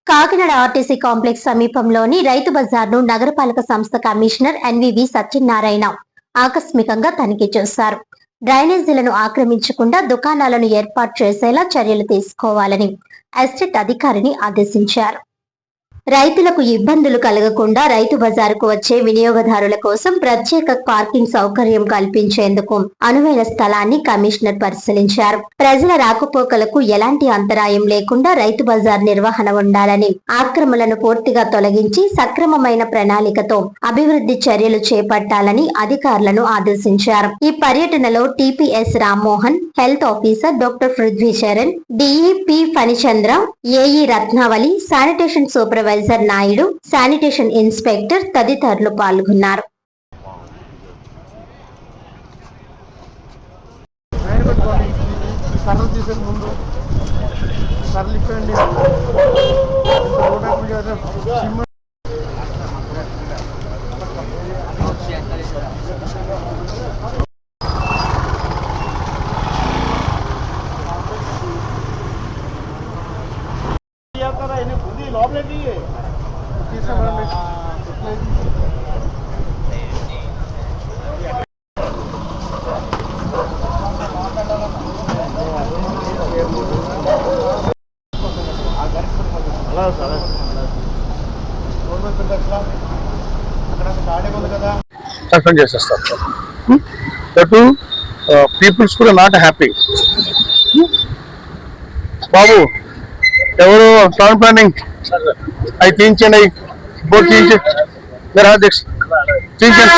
Kakinada RTC complex సమీపంలోని రైతు బజార్ను నగరపాలక సంస్థ కమిషనర్ ఎన్వివి సత్యనారాయణ ఆకస్మికంగా తనిఖీ చేశారు. డ్రైనేజీలను ఆక్రమించకుండా దుకాణాలను ఏర్పాటు చేసేలా చర్యలు తీసుకోవాలని ఎస్టేట్ అధికారిని ఆదేశించారు. రైతులకు ఇబ్బందులు కలగకుండా రైతు బజారుకు వచ్చే వినియోగదారుల కోసం ప్రత్యేక పార్కింగ్ సౌకర్యం కల్పించేందుకు అనువైన స్థలాన్ని కమిషనర్ పరిశీలించారు. ప్రజల రాకపోకలకు ఎలాంటి అంతరాయం లేకుండా రైతు బజార్ నిర్వహణ ఉండాలని, ఆక్రమణలను పూర్తిగా తొలగించి సక్రమమైన ప్రణాళికతో అభివృద్ధి చర్యలు చేపట్టాలని అధికారులను ఆదేశించారు. ఈ పర్యటనలో TPS Rammohan, health officer doctor Prithvi Charan, DEP Phanichandra, AE Ratnavali, sanitation supervisor Naidu, sanitation inspector తదితరులు పాల్గొన్నారు. సస్పెండ్ చేసేస్తారు. పీపుల్స్ కూడా నాట్ హ్యాపీ. బాబు ఎవరు టౌన్ ప్లానింగ్ అవి తీయించండి, బోర్డు తీయించండి, తీయించండి.